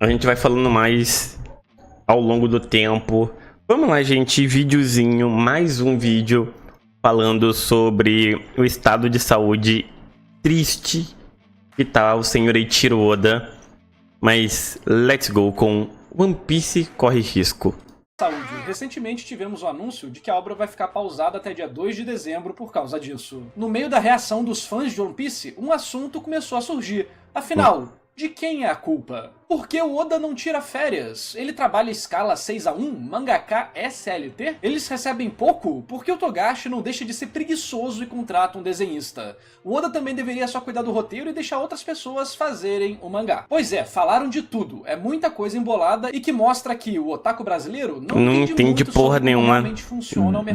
A gente vai falando mais ao longo do tempo. Vamos lá, gente, videozinho, mais um vídeo falando sobre o estado de saúde triste que tá o senhor Eiichiro Oda. Mas let's go com One Piece corre risco. Saúde. Recentemente tivemos o anúncio de que a obra vai ficar pausada até dia 2 de dezembro por causa disso. No meio da reação dos fãs de One Piece, um assunto começou a surgir. Afinal, de quem é a culpa? Por que o Oda não tira férias? Ele trabalha escala 6:1? Mangaka SLT? Eles recebem pouco? Por que o Togashi não deixa de ser preguiçoso e contrata um desenhista? O Oda também deveria só cuidar do roteiro e deixar outras pessoas fazerem o mangá. Pois é, falaram de tudo. É muita coisa embolada e que mostra que o otaku brasileiro não entende porra nenhuma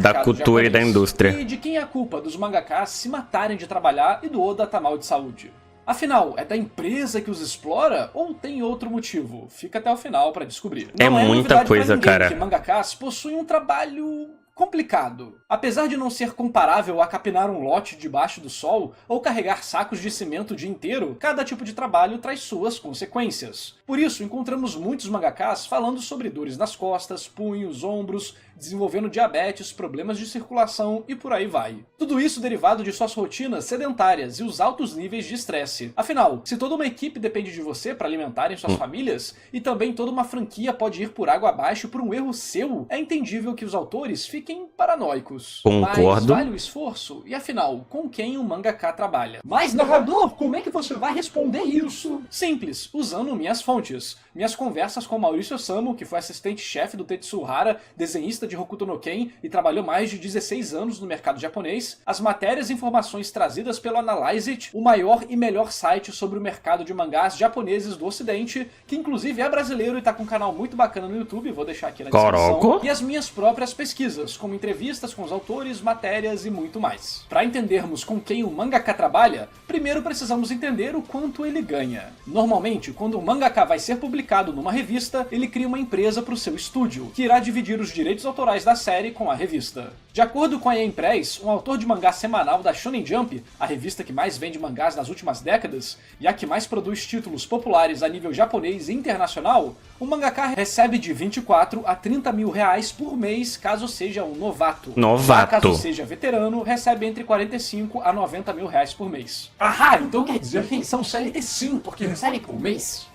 da cultura japonês. E da indústria. E de quem é a culpa dos mangakas se matarem de trabalhar e do Oda tá mal de saúde? Afinal, é da empresa que os explora ou tem outro motivo? Fica até o final pra descobrir. É muita coisa, cara. Que mangakas possuem um trabalho complicado. Apesar de não ser comparável a capinar um lote debaixo do sol ou carregar sacos de cimento o dia inteiro, cada tipo de trabalho traz suas consequências. Por isso, encontramos muitos mangakas falando sobre dores nas costas, punhos, ombros, desenvolvendo diabetes, problemas de circulação e por aí vai. Tudo isso derivado de suas rotinas sedentárias e os altos níveis de estresse. Afinal, se toda uma equipe depende de você para alimentarem suas famílias, e também toda uma franquia pode ir por água abaixo por um erro seu, é entendível que os autores fiquem paranoicos. Concordo. Mas vale o esforço? E afinal, com quem um mangaka trabalha? Mas narrador, como é que você vai responder isso? Simples, usando minhas fontes. Minhas conversas com Maurício Osamu, que foi assistente-chefe do Tetsuhara, desenhista de Hokuto no Ken e trabalhou mais de 16 anos no mercado japonês, as matérias e informações trazidas pelo Analyze-it, o maior e melhor site sobre o mercado de mangás japoneses do ocidente, que inclusive é brasileiro e tá com um canal muito bacana no YouTube, vou deixar aqui na descrição, e as minhas próprias pesquisas, como entrevistas com os autores, matérias e muito mais. Para entendermos com quem o mangaka trabalha, primeiro precisamos entender o quanto ele ganha. Normalmente, quando um mangaka vai ser publicado numa revista, ele cria uma empresa para o seu estúdio, que irá dividir os direitos autorais da série com a revista. De acordo com a Yen Press, um autor de mangá semanal da Shonen Jump, a revista que mais vende mangás nas últimas décadas, e a que mais produz títulos populares a nível japonês e internacional, o mangaka recebe de 24 a 30 mil reais por mês caso seja um novato. Já caso seja veterano, recebe entre 45 a 90 mil reais por mês. Ahá, então quer dizer que são CLT sim, porque recebem por mês?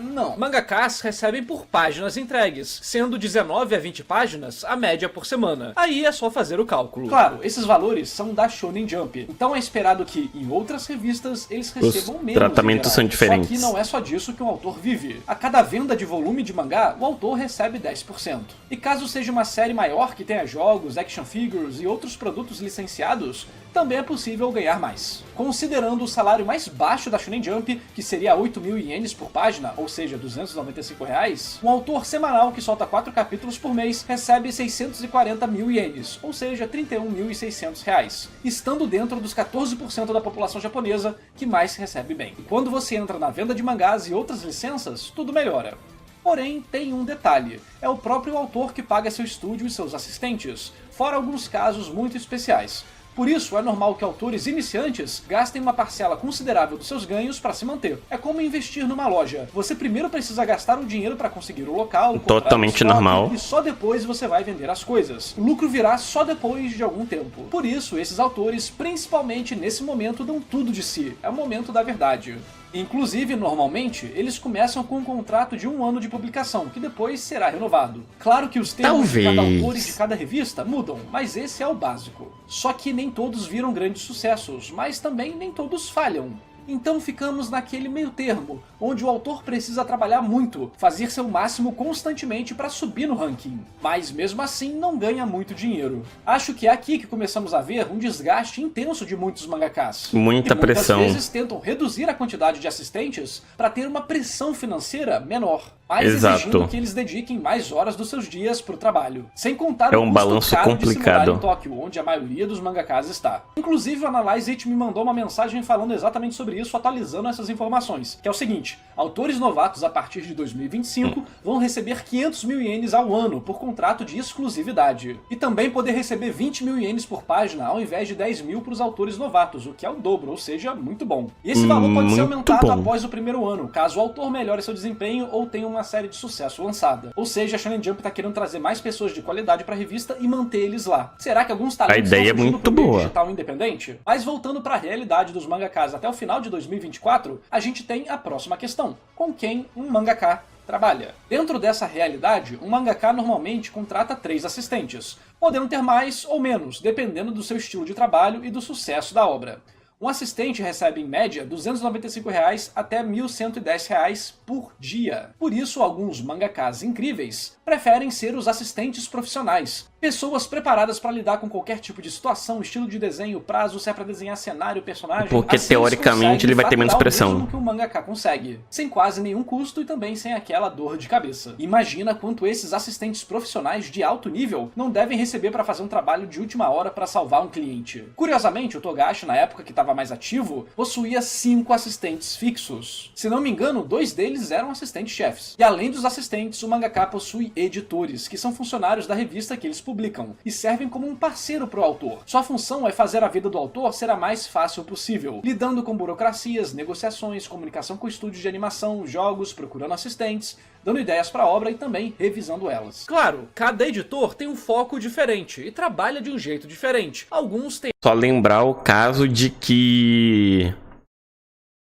Não. Mangakas recebem por páginas entregues, sendo 19 a 20 páginas a média por semana. Aí é só fazer o cálculo. Claro, esses valores são da Shonen Jump, então é esperado que em outras revistas eles recebam menos. Os tratamentos são diferentes. Só que não é só disso que um autor vive. A cada venda de volume de mangá, o autor recebe 10%. E caso seja uma série maior que tenha jogos, action figures e outros produtos licenciados, também é possível ganhar mais. Considerando o salário mais baixo da Shonen Jump, que seria 8 mil ienes por página, ou seja, R$ 295 reais, um autor semanal que solta 4 capítulos por mês recebe 640 mil ienes, ou seja, R$ 31.600 reais, estando dentro dos 14% da população japonesa que mais recebe bem. E quando você entra na venda de mangás e outras licenças, tudo melhora. Porém, tem um detalhe, é o próprio autor que paga seu estúdio e seus assistentes, fora alguns casos muito especiais. Por isso, é normal que autores iniciantes gastem uma parcela considerável dos seus ganhos para se manter. É como investir numa loja. Você primeiro precisa gastar o dinheiro para conseguir o local, totalmente normal, e só depois você vai vender as coisas. O lucro virá só depois de algum tempo. Por isso, esses autores, principalmente nesse momento, dão tudo de si. É o momento da verdade. Inclusive, normalmente, eles começam com um contrato de 1 ano de publicação, que depois será renovado. Claro que os termos de cada autor e de cada revista mudam, mas esse é o básico. Só que nem todos viram grandes sucessos, mas também nem todos falham. Então ficamos naquele meio termo, onde o autor precisa trabalhar muito, fazer seu máximo constantemente para subir no ranking, mas mesmo assim não ganha muito dinheiro. Acho que é aqui que começamos a ver um desgaste intenso de muitos mangakas. Muita pressão. Muitas vezes tentam reduzir a quantidade de assistentes para ter uma pressão financeira menor. mas Exato. exigindo que eles dediquem mais horas dos seus dias pro trabalho. Sem contar É o um custo balanço caro de se complicado. mudar em Tóquio, onde a maioria dos mangakas está. Inclusive, o Analyze It me mandou uma mensagem falando exatamente sobre isso, atualizando essas informações, que é o seguinte: autores novatos a partir de 2025 vão receber 500 mil ienes ao ano por contrato de exclusividade. E também poder receber 20 mil ienes por página ao invés de 10 mil para os autores novatos, o que é o dobro, ou seja, muito bom. E esse valor pode ser Muito aumentado bom. após o primeiro ano, caso o autor melhore seu desempenho ou tenha uma série de sucesso lançada. Ou seja, a Shonen Jump tá querendo trazer mais pessoas de qualidade pra revista e manter eles lá. Será que alguns talentos ideia é estão fugindo muito pro meio boa. digital independente? Mas voltando pra realidade dos mangakas até o final de 2024, a gente tem a próxima questão: com quem um mangaka trabalha? Dentro dessa realidade, um mangaka normalmente contrata 3 assistentes, podendo ter mais ou menos, dependendo do seu estilo de trabalho e do sucesso da obra. Um assistente recebe, em média, R$ 295 até R$ 1.110 por dia. Por isso, alguns mangakas incríveis preferem ser os assistentes profissionais. Pessoas preparadas para lidar com qualquer tipo de situação, estilo de desenho, prazo, se é para desenhar cenário, personagem. Porque, assim teoricamente, ele vai ter menos faturar o pressão. mesmo que um mangaka consegue, sem quase nenhum custo e também sem aquela dor de cabeça. Imagina quanto esses assistentes profissionais de alto nível não devem receber para fazer um trabalho de última hora para salvar um cliente. Curiosamente, o Togashi, na época que estava mais ativo, possuía 5 assistentes fixos. Se não me engano, 2 deles eram assistentes-chefes. E além dos assistentes, o mangaka possui editores, que são funcionários da revista que eles publicam, e servem como um parceiro pro autor. Sua função é fazer a vida do autor ser a mais fácil possível, lidando com burocracias, negociações, comunicação com estúdios de animação, jogos, procurando assistentes, dando ideias pra obra e também revisando elas. Claro, cada editor tem um foco diferente e trabalha de um jeito diferente. Alguns têm Só lembrar o caso de que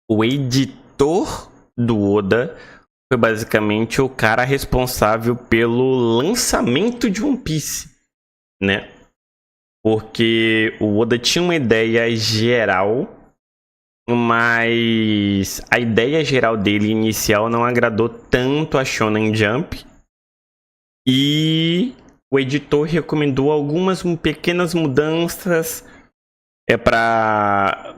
o editor do Oda foi basicamente o cara responsável pelo lançamento de One Piece, né? Porque o Oda tinha uma ideia geral, mas a ideia geral dele inicial não agradou tanto a Shonen Jump, e o editor recomendou algumas pequenas mudanças para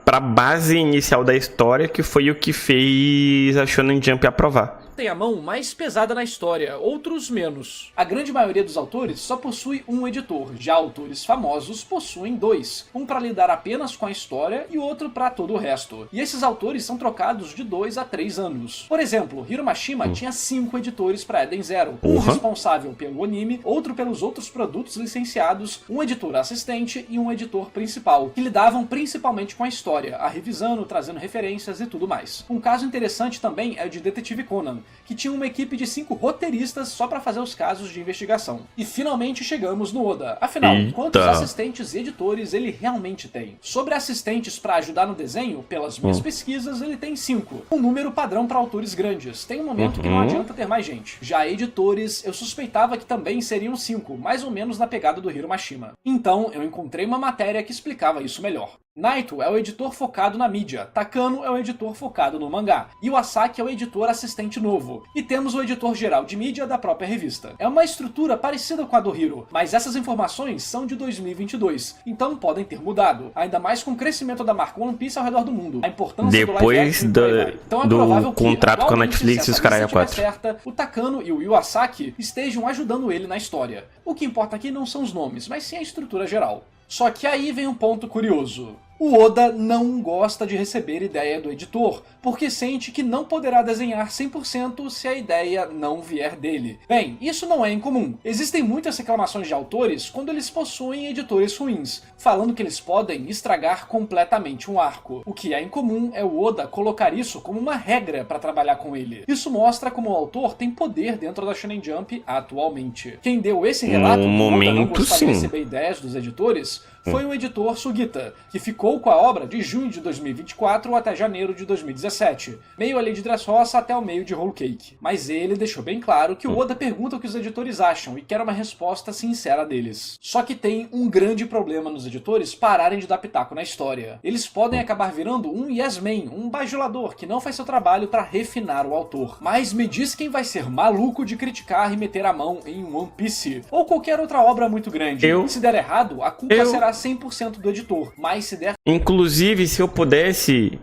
a base inicial da história, que foi o que fez a Shonen Jump aprovar. Tem a mão mais pesada na história, outros menos. A grande maioria dos autores só possui um editor, já autores famosos possuem 2, um para lidar apenas com a história e outro para todo o resto. E esses autores são trocados de 2 a 3 anos. Por exemplo, Hiro Mashima tinha 5 editores para Eden Zero, um responsável pelo anime, outro pelos outros produtos licenciados, um editor assistente e um editor principal, que lidavam principalmente com a história, a revisando, trazendo referências e tudo mais. Um caso interessante também é o de Detetive Conan, que tinha uma equipe de 5 roteiristas só para fazer os casos de investigação. E finalmente chegamos no Oda. Afinal, quantos assistentes e editores ele realmente tem? Sobre assistentes para ajudar no desenho, pelas minhas pesquisas, ele tem 5. Um número padrão para autores grandes. Tem um momento que não adianta ter mais gente. Já editores, eu suspeitava que também seriam 5, mais ou menos na pegada do Hiro Mashima. Então, eu encontrei uma matéria que explicava isso melhor. Naito é o editor focado na mídia, Takano é o editor focado no mangá, e o Asaki é o editor assistente novo. E temos o editor geral de mídia da própria revista. É uma estrutura parecida com a do Hiro, mas essas informações são de 2022, então podem ter mudado, ainda mais com o crescimento da marca One Piece ao redor do mundo. A importância depois do live action então é provável que, contrato com a atualmente, Netflix se e os essa caralho lista a estiver 4. certa, o Takano e o Yu Asaki estejam ajudando ele na história. O que importa aqui não são os nomes, mas sim a estrutura geral. Só que aí vem um ponto curioso. O Oda não gosta de receber ideia do editor, porque sente que não poderá desenhar 100% se a ideia não vier dele. Bem, isso não é incomum. Existem muitas reclamações de autores quando eles possuem editores ruins, falando que eles podem estragar completamente um arco. O que é incomum é o Oda colocar isso como uma regra para trabalhar com ele. Isso mostra como o autor tem poder dentro da Shonen Jump atualmente. Quem deu esse relato que o Oda não gostava de receber ideias dos editores foi o editor Sugita, que ficou com a obra de junho de 2024 até janeiro de 2017, meio ali de Dressrosa até o meio de Whole Cake. Mas ele deixou bem claro que o Oda pergunta o que os editores acham e quer uma resposta sincera deles. Só que tem um grande problema nos editores pararem de dar pitaco na história. Eles podem acabar virando um yes man, um bajulador que não faz seu trabalho para refinar o autor. Mas me diz quem vai ser maluco de criticar e meter a mão em One Piece ou qualquer outra obra muito grande. Se der errado, a culpa será 100% do editor, mas se der... Inclusive, se eu pudesse,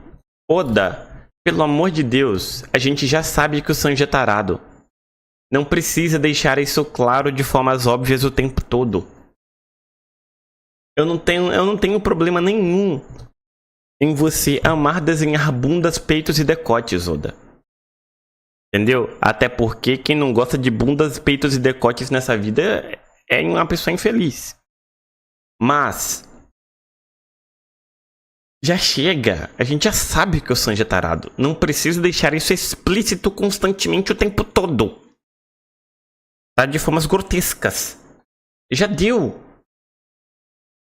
Oda, Pelo amor de Deus, a gente já sabe que o Sanji é tarado. Não precisa deixar isso claro de formas óbvias o tempo todo. Eu não tenho problema nenhum em você amar desenhar bundas, peitos e decotes, Oda. Entendeu? Até porque quem não gosta de bundas, peitos e decotes nessa vida é uma pessoa infeliz. Mas já chega. A gente já sabe que o Sanji é tarado. Não precisa deixar isso explícito constantemente o tempo todo. Tá? De formas grotescas. Já deu.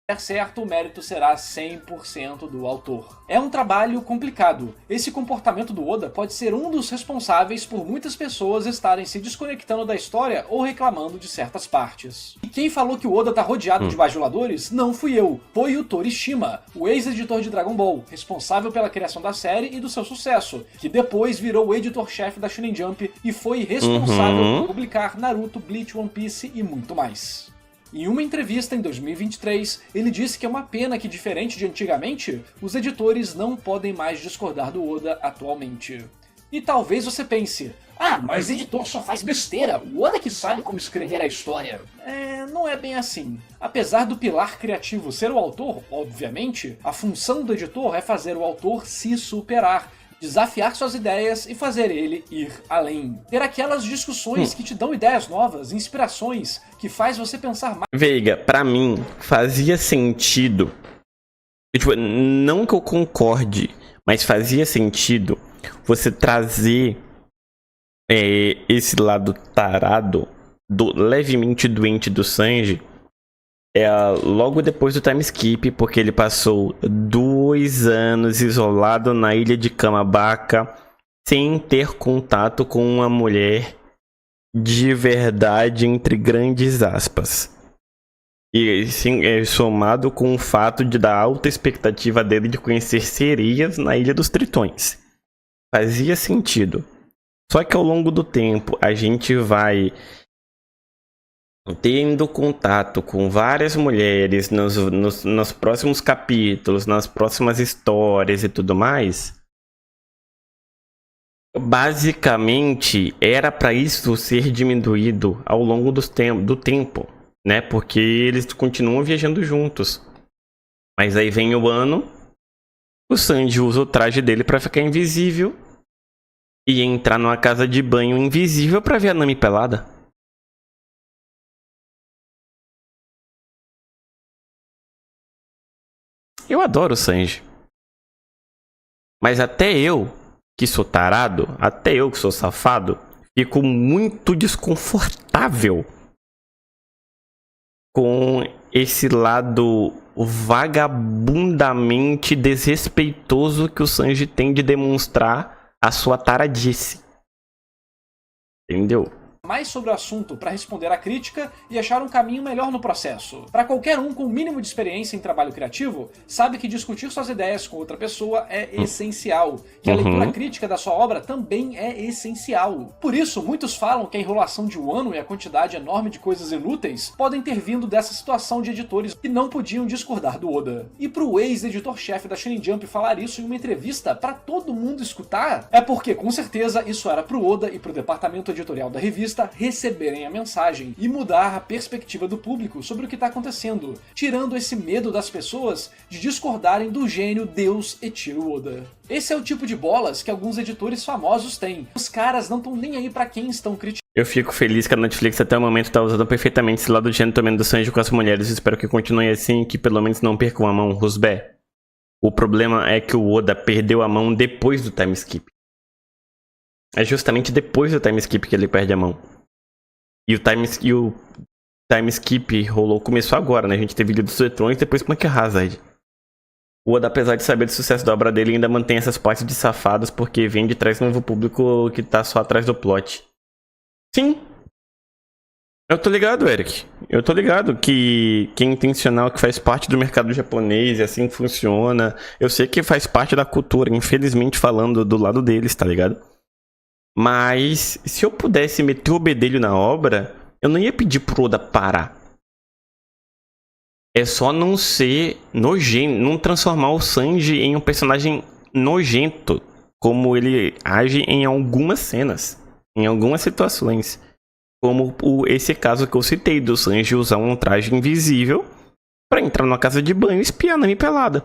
der certo, o mérito será 100% do autor. É um trabalho complicado. Esse comportamento do Oda pode ser um dos responsáveis por muitas pessoas estarem se desconectando da história ou reclamando de certas partes. E quem falou que o Oda tá rodeado de bajuladores não fui eu, foi o Torishima, o ex-editor de Dragon Ball, responsável pela criação da série e do seu sucesso, que depois virou o editor-chefe da Shonen Jump e foi responsável por publicar Naruto, Bleach, One Piece e muito mais. Em uma entrevista em 2023, ele disse que é uma pena que, diferente de antigamente, os editores não podem mais discordar do Oda atualmente. E talvez você pense, mas editor só faz besteira, o Oda que sabe como escrever a história. Não é bem assim. Apesar do pilar criativo ser o autor, obviamente, a função do editor é fazer o autor se superar, desafiar suas ideias e fazer ele ir além. Ter aquelas discussões que te dão ideias novas, inspirações, que faz você pensar mais. Veiga, pra mim, fazia sentido. Tipo, não que eu concorde, mas fazia sentido você trazer esse lado tarado, levemente doente do Sanji, logo depois do time skip, porque ele passou 2 anos isolado na ilha de Kamabaka, sem ter contato com uma mulher de verdade, entre grandes aspas. E sim, somado com o fato da alta expectativa dele de conhecer sereias na Ilha dos Tritões. Fazia sentido. Só que ao longo do tempo, a gente vai tendo contato com várias mulheres nos próximos capítulos, nas próximas histórias e tudo mais. Basicamente, era para isso ser diminuído ao longo do tempo, né? Porque eles continuam viajando juntos. Mas aí vem o ano, o Sanji usa o traje dele para ficar invisível e entrar numa casa de banho invisível para ver a Nami pelada. Eu adoro o Sanji. Mas até eu, que sou tarado, até eu que sou safado, fico muito desconfortável com esse lado vagabundamente desrespeitoso que o Sanji tem de demonstrar a sua taradice. Entendeu? Mais sobre o assunto para responder à crítica e achar um caminho melhor no processo. Para qualquer um com o mínimo de experiência em trabalho criativo, sabe que discutir suas ideias com outra pessoa é essencial, que a leitura crítica da sua obra também é essencial. Por isso, muitos falam que a enrolação de Wano e a quantidade enorme de coisas inúteis podem ter vindo dessa situação de editores que não podiam discordar do Oda. E pro ex-editor-chefe da Shonen Jump falar isso em uma entrevista para todo mundo escutar, é porque com certeza isso era pro Oda e pro departamento editorial da revista receberem a mensagem e mudar a perspectiva do público sobre o que está acontecendo, tirando esse medo das pessoas de discordarem do gênio Deus Eiichiro Oda. Esse é o tipo de bolas que alguns editores famosos têm. Os caras não estão nem aí pra quem estão criticando. Eu fico feliz que a Netflix até o momento tá usando perfeitamente esse lado gentleman do Sanji com as mulheres. Espero que continue assim e que pelo menos não percam a mão, Rusbé. O problema é que o Oda perdeu a mão depois do time skip. É justamente depois do time skip que ele perde a mão. E o time skip começou agora, né? A gente teve Ilha dos Tritões e depois Punk Hazard. O Oda, apesar de saber do sucesso da obra dele, ainda mantém essas partes de safados porque vem de trás um novo público que tá só atrás do plot. Sim. Eu tô ligado, Eric. Eu tô ligado que é intencional, que faz parte do mercado japonês e assim funciona. Eu sei que faz parte da cultura, infelizmente falando do lado deles, tá ligado? Mas se eu pudesse meter o bedelho na obra, eu não ia pedir pro Oda parar. É só não ser nojento, não transformar o Sanji em um personagem nojento, como ele age em algumas cenas, em algumas situações. Como esse caso que eu citei, do Sanji usar um traje invisível pra entrar numa casa de banho e espiar Nami pelada.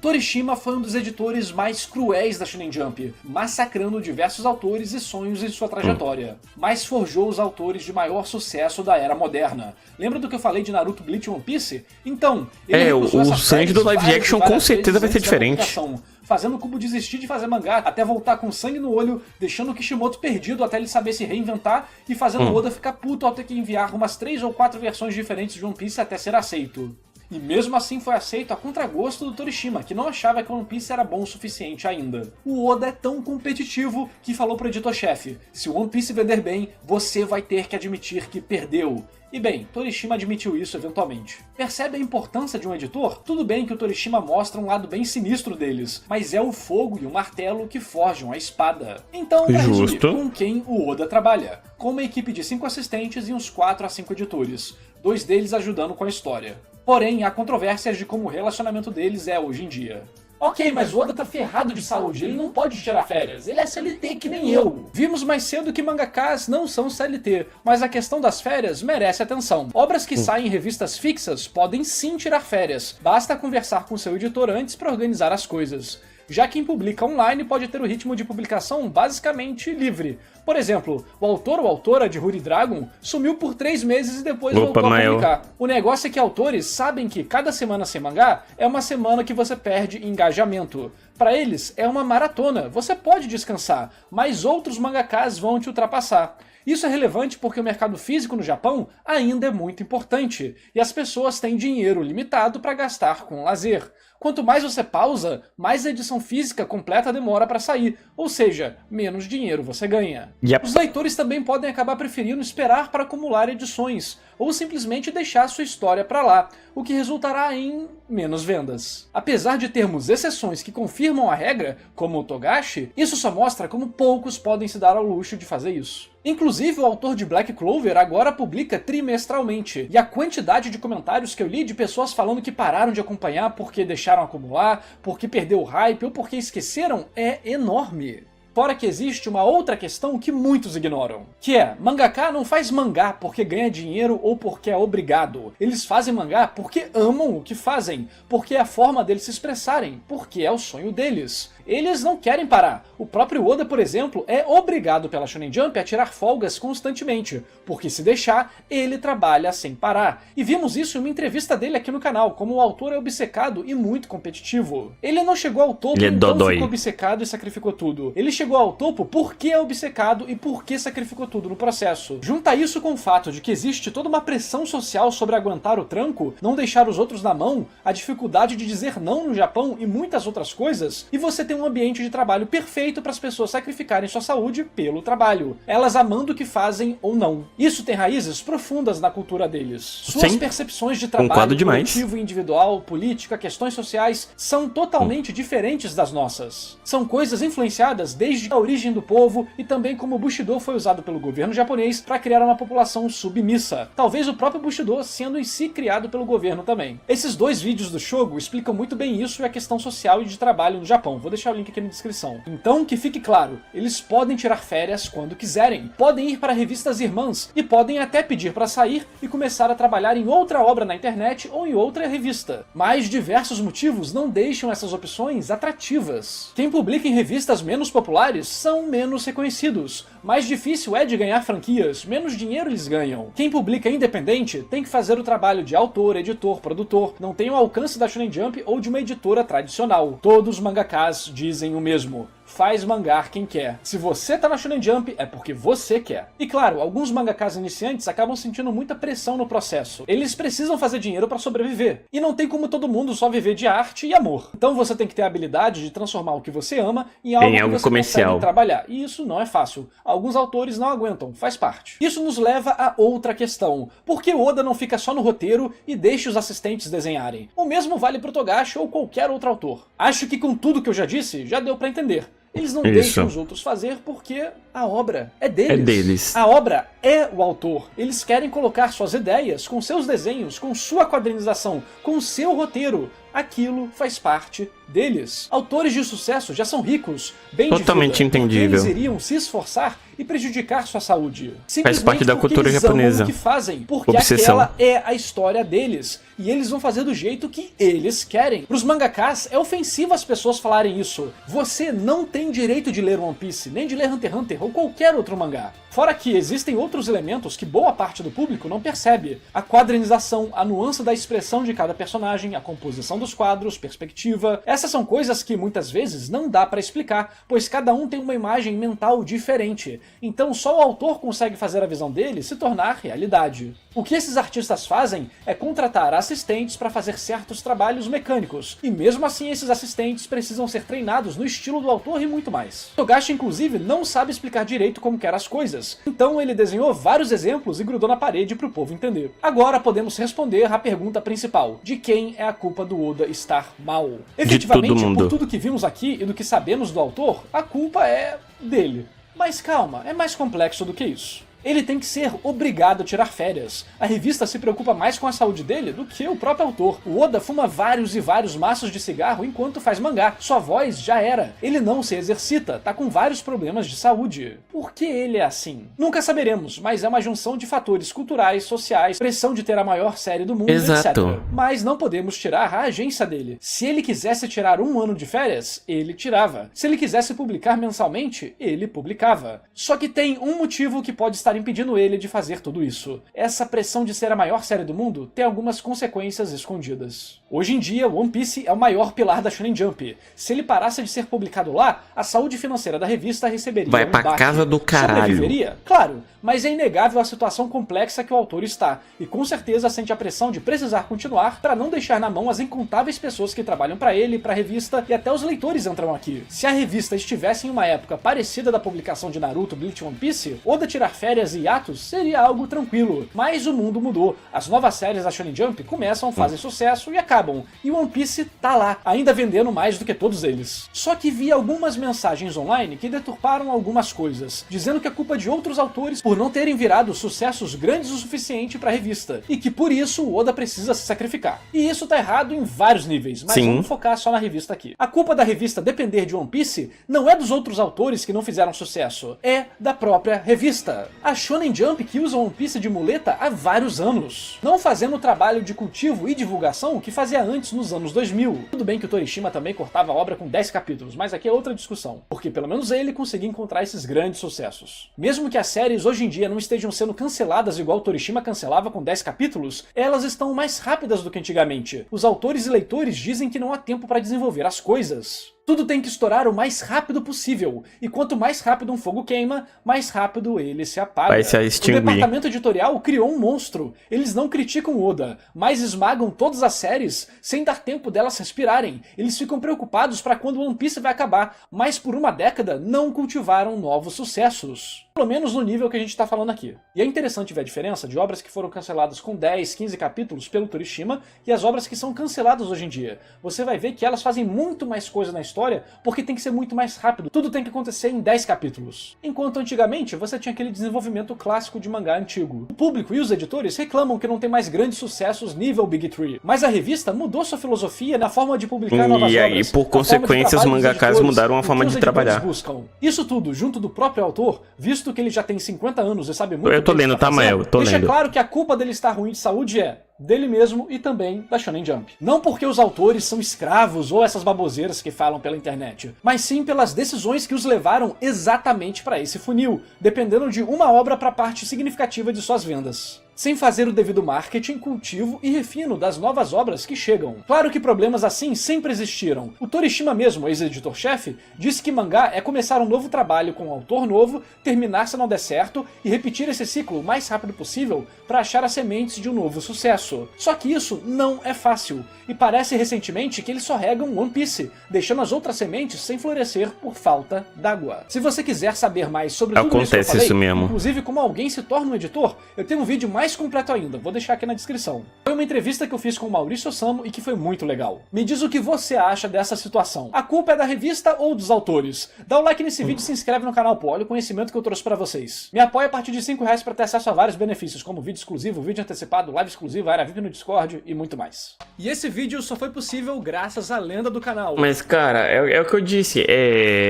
Torishima foi um dos editores mais cruéis da Shonen Jump, massacrando diversos autores e sonhos em sua trajetória, mas forjou os autores de maior sucesso da era moderna. Lembra do que eu falei de Naruto, Bleach e One Piece? Então, ele o Sanji do live action com certeza vai ser diferente. Fazendo o Kubo desistir de fazer mangá, até voltar com sangue no olho, deixando o Kishimoto perdido até ele saber se reinventar, e fazendo o Oda ficar puto ao ter que enviar umas 3 ou 4 versões diferentes de One Piece até ser aceito. E mesmo assim foi aceito a contragosto do Torishima, que não achava que One Piece era bom o suficiente ainda. O Oda é tão competitivo que falou pro editor-chefe: se o One Piece vender bem, você vai ter que admitir que perdeu. E bem, Torishima admitiu isso eventualmente. Percebe a importância de um editor? Tudo bem que o Torishima mostra um lado bem sinistro deles, mas é o fogo e o martelo que forjam a espada. Então, pra resumir, com quem o Oda trabalha? Com uma equipe de 5 assistentes e uns 4 a 5 editores, 2 deles ajudando com a história. Porém, há controvérsias de como o relacionamento deles é hoje em dia. Ok, mas o Oda tá ferrado de saúde, ele não pode tirar férias, ele é CLT que nem eu. Vimos mais cedo que mangakas não são CLT, mas a questão das férias merece atenção. Obras que saem em revistas fixas podem sim tirar férias, basta conversar com seu editor antes para organizar as coisas. Já quem publica online pode ter o ritmo de publicação basicamente livre. Por exemplo, o autor ou autora de Huri Dragon sumiu por 3 meses e depois voltou a publicar. O negócio é que autores sabem que cada semana sem mangá é uma semana que você perde engajamento. Para eles é uma maratona, você pode descansar, mas outros mangakas vão te ultrapassar. Isso é relevante porque o mercado físico no Japão ainda é muito importante, e as pessoas têm dinheiro limitado para gastar com lazer. Quanto mais você pausa, mais a edição física completa demora para sair, ou seja, menos dinheiro você ganha. Os leitores também podem acabar preferindo esperar para acumular edições, ou simplesmente deixar sua história para lá, o que resultará em menos vendas. Apesar de termos exceções que confirmam a regra, como o Togashi, isso só mostra como poucos podem se dar ao luxo de fazer isso. Inclusive, o autor de Black Clover agora publica trimestralmente, e a quantidade de comentários que eu li de pessoas falando que pararam de acompanhar porque deixaram acumular, porque perdeu o hype ou porque esqueceram é enorme. Fora que existe uma outra questão que muitos ignoram, que é, mangaka não faz mangá porque ganha dinheiro ou porque é obrigado. Eles fazem mangá porque amam o que fazem, porque é a forma deles se expressarem, porque é o sonho deles. Eles não querem parar. O próprio Oda, por exemplo, é obrigado pela Shonen Jump a tirar folgas constantemente, porque se deixar, ele trabalha sem parar. E vimos isso em uma entrevista dele aqui no canal, como o autor é obcecado e muito competitivo. Ele não chegou ao topo, então ficou obcecado e sacrificou tudo. Ele chegou ao topo porque é obcecado e porque sacrificou tudo no processo. Junta isso com o fato de que existe toda uma pressão social sobre aguentar o tranco, não deixar os outros na mão, a dificuldade de dizer não no Japão e muitas outras coisas, e você tem um ambiente de trabalho perfeito para as pessoas sacrificarem sua saúde pelo trabalho, elas amando o que fazem ou não. Isso tem raízes profundas na cultura deles. Suas percepções de trabalho, coletivo e individual, política, questões sociais, são totalmente diferentes das nossas. São coisas influenciadas desde a origem do povo e também como o Bushido foi usado pelo governo japonês para criar uma população submissa. Talvez o próprio Bushido sendo em si criado pelo governo também. Esses 2 vídeos do Shogo explicam muito bem isso e a questão social e de trabalho no Japão. Vou deixar o link aqui na descrição. Então, que fique claro, eles podem tirar férias quando quiserem, podem ir para revistas irmãs e podem até pedir para sair e começar a trabalhar em outra obra na internet ou em outra revista. Mas diversos motivos não deixam essas opções atrativas. Quem publica em revistas menos populares são menos reconhecidos. Mais difícil é de ganhar franquias, menos dinheiro eles ganham. Quem publica independente tem que fazer o trabalho de autor, editor, produtor, não tem o alcance da Shonen Jump ou de uma editora tradicional. Todos os mangakas dizem o mesmo: faz mangá quem quer. Se você tá na Shonen Jump, é porque você quer. E claro, alguns mangakas iniciantes acabam sentindo muita pressão no processo. Eles precisam fazer dinheiro para sobreviver. E não tem como todo mundo só viver de arte e amor. Então você tem que ter a habilidade de transformar o que você ama em algo que você consegue trabalhar. E isso não é fácil. Alguns autores não aguentam, faz parte. Isso nos leva a outra questão. Por que Oda não fica só no roteiro e deixa os assistentes desenharem? O mesmo vale pro Togashi ou qualquer outro autor. Acho que com tudo que eu já disse, já deu pra entender. Eles não deixam os outros fazer porque a obra é deles. É deles. A obra é o autor. Eles querem colocar suas ideias, com seus desenhos, com sua quadrinização, com seu roteiro, Aquilo faz parte deles. Autores de sucesso já são ricos, bem Totalmente de vida, entendível. eles iriam se esforçar e prejudicar sua saúde. Faz parte da porque cultura eles japonesa. amam o que fazem, porque Obsessão. aquela é a história deles. E eles vão fazer do jeito que eles querem. Para os mangakas, é ofensivo as pessoas falarem isso. Você não tem direito de ler One Piece, nem de ler Hunter x Hunter ou qualquer outro mangá. Fora que existem outros elementos que boa parte do público não percebe. A quadrinização, a nuance da expressão de cada personagem, a composição dos quadros, perspectiva. Essas são coisas que muitas vezes não dá para explicar, pois cada um tem uma imagem mental diferente. Então só o autor consegue fazer a visão dele se tornar realidade. O que esses artistas fazem é contratar assistentes para fazer certos trabalhos mecânicos, e mesmo assim esses assistentes precisam ser treinados no estilo do autor e muito mais. Togashi inclusive não sabe explicar direito como quer as coisas, então ele desenhou vários exemplos e grudou na parede para o povo entender. Agora podemos responder à pergunta principal, de quem é a culpa do Oda estar mal? Efetivamente, todo mundo. por tudo que vimos aqui e do que sabemos do autor, a culpa é dele. Mas calma, é mais complexo do que isso. Ele tem que ser obrigado a tirar férias. A revista se preocupa mais com a saúde dele do que o próprio autor. O Oda fuma vários e vários maços de cigarro enquanto faz mangá. Sua voz já era. Ele não se exercita, tá com vários problemas de saúde. Por que ele é assim? Nunca saberemos, mas é uma junção de fatores culturais, sociais, pressão de ter a maior série do mundo, Exato. etc. Mas não podemos tirar a agência dele. Se ele quisesse tirar um ano de férias, ele tirava. Se ele quisesse publicar mensalmente, ele publicava. Só que tem um motivo que pode estar impedindo ele de fazer tudo isso. Essa pressão de ser a maior série do mundo tem algumas consequências escondidas. Hoje em dia, One Piece é o maior pilar da Shonen Jump. Se ele parasse de ser publicado lá, a saúde financeira da revista receberia Vai um pra baque. casa do caralho. Sobreviveria? Claro, mas é inegável a situação complexa que o autor está, e com certeza sente a pressão de precisar continuar para não deixar na mão as incontáveis pessoas que trabalham para ele, para a revista, e até os leitores entram aqui. Se a revista estivesse em uma época parecida da publicação de Naruto, Bleach e One Piece, Oda tirar férias e hiatos seria algo tranquilo. Mas o mundo mudou. As novas séries da Shonen Jump começam, fazem sucesso e acabam. E One Piece tá lá, ainda vendendo mais do que todos eles. Só que vi algumas mensagens online que deturparam algumas coisas, dizendo que a culpa é de outros autores por não terem virado sucessos grandes o suficiente pra revista, e que por isso o Oda precisa se sacrificar. E isso tá errado em vários níveis, mas Sim. vamos focar só na revista aqui. A culpa da revista depender de One Piece não é dos outros autores que não fizeram sucesso, é da própria revista. A Shonen Jump que usa One Piece de muleta há vários anos, não fazendo o trabalho de cultivo e divulgação que fazia antes nos anos 2000. Tudo bem que o Torishima também cortava a obra com 10 capítulos, mas aqui é outra discussão, porque pelo menos ele conseguia encontrar esses grandes sucessos. Mesmo que as séries hoje em dia não estejam sendo canceladas igual o Torishima cancelava com 10 capítulos, elas estão mais rápidas do que antigamente. Os autores e leitores dizem que não há tempo para desenvolver as coisas. Tudo tem que estourar o mais rápido possível, e quanto mais rápido um fogo queima, mais rápido ele se apaga. Vai se extinguir. O departamento editorial criou um monstro. Eles não criticam Oda, mas esmagam todas as séries sem dar tempo delas respirarem. Eles ficam preocupados para quando One Piece vai acabar, mas por uma década não cultivaram novos sucessos. Pelo menos no nível que a gente está falando aqui. E é interessante ver a diferença de obras que foram canceladas com 10, 15 capítulos pelo Torishima e as obras que são canceladas hoje em dia. Você vai ver que elas fazem muito mais coisa na história porque tem que ser muito mais rápido. Tudo tem que acontecer em 10 capítulos. Enquanto antigamente você tinha aquele desenvolvimento clássico de mangá antigo. O público e os editores reclamam que não tem mais grandes sucessos nível Big Three. Mas a revista mudou sua filosofia na forma de publicar novas E aí, obras. por na forma de consequência, os trabalho dos mangakas editores, mudaram a o que forma os de editores trabalhar. buscam. Isso tudo junto do próprio autor, visto que ele já tem 50 anos e sabe muito Eu tô bem o que lendo, tá tá, Mael? fazendo, Tô deixa lendo. claro que a culpa dele estar ruim de saúde é dele mesmo e também da Shonen Jump. Não porque os autores são escravos ou essas baboseiras que falam pela internet, mas sim pelas decisões que os levaram exatamente para esse funil, dependendo de uma obra para parte significativa de suas vendas, sem fazer o devido marketing, cultivo e refino das novas obras que chegam. Claro que problemas assim sempre existiram. O Torishima mesmo, ex-editor-chefe, disse que mangá é começar um novo trabalho com um autor novo, terminar se não der certo e repetir esse ciclo o mais rápido possível para achar as sementes de um novo sucesso. Só que isso não é fácil, e parece recentemente que eles só regam One Piece, deixando as outras sementes sem florescer por falta d'água. Se você quiser saber mais sobre tudo Acontece isso que eu falei, isso mesmo. inclusive como alguém se torna um editor, eu tenho um vídeo mais mais completo ainda, vou deixar aqui na descrição. Foi uma entrevista que eu fiz com o Maurício Osamu e que foi muito legal. Me diz o que você acha dessa situação. A culpa é da revista ou dos autores? Dá um like nesse vídeo e se inscreve no canal, pô, olha o conhecimento que eu trouxe pra vocês. Me apoia a partir de R$5 pra ter acesso a vários benefícios, como vídeo exclusivo, vídeo antecipado, live exclusiva, área VIP no Discord e muito mais. E esse vídeo só foi possível graças à lenda do canal. Mas, cara, é o que eu disse.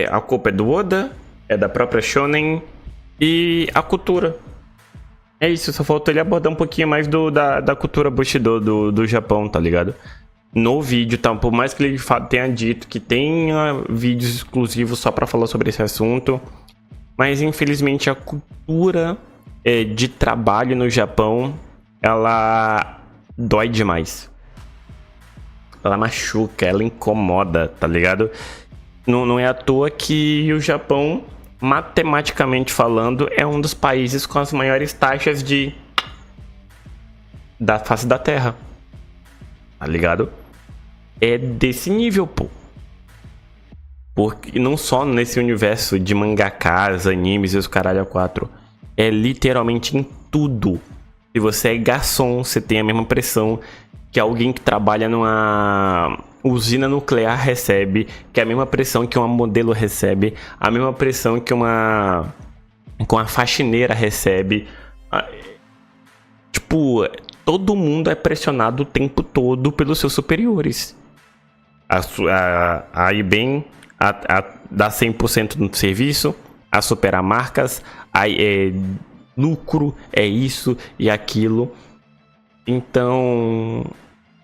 A culpa é do Oda, é da própria Shonen e a cultura. É isso, só faltou ele abordar um pouquinho mais da cultura Bushido do Japão, tá ligado? No vídeo, tá? Por mais que ele tenha dito que tenha vídeos exclusivos só pra falar sobre esse assunto, mas infelizmente a cultura de trabalho no Japão, ela dói demais. Ela machuca, ela incomoda, tá ligado? Não é à toa que o Japão, matematicamente falando, é um dos países com as maiores taxas da face da Terra. Tá ligado? É desse nível, pô. Porque não só nesse universo de mangakas, animes e os caralho a quatro. É literalmente em tudo. Se você é garçom, você tem a mesma pressão que alguém que trabalha numa usina nuclear recebe, que é a mesma pressão que uma modelo recebe, a mesma pressão que uma faxineira recebe. Tipo, todo mundo é pressionado o tempo todo pelos seus superiores. A ir bem, a dar 100% no serviço, a superar marcas, lucro, é isso e aquilo. Então,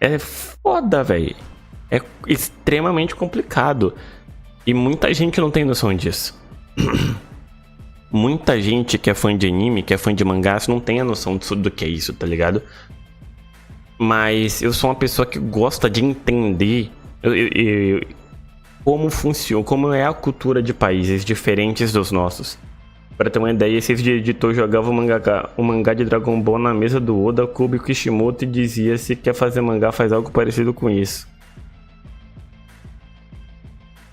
é foda, velho. É extremamente complicado. E muita gente não tem noção disso. Muita gente que é fã de anime, que é fã de mangás, não tem a noção do que é isso, tá ligado? Mas eu sou uma pessoa que gosta de entender como funciona, como é a cultura de países diferentes dos nossos. Pra ter uma ideia, esse editor jogava o mangá de Dragon Ball na mesa do Oda, Kobe Kishimoto, e dizia: se quer fazer mangá, faz algo parecido com isso.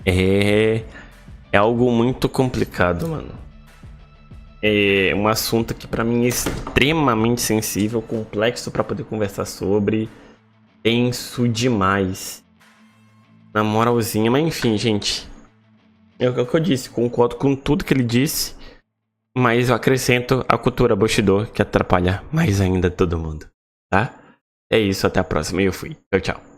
É algo muito complicado, mano. É um assunto que pra mim é extremamente sensível, complexo pra poder conversar sobre, tenso demais. Na moralzinha, mas enfim, gente. É o que eu disse, concordo com tudo que ele disse, mas eu acrescento a cultura Bushido, que atrapalha mais ainda todo mundo, tá? É isso, até a próxima e eu fui. Tchau, tchau.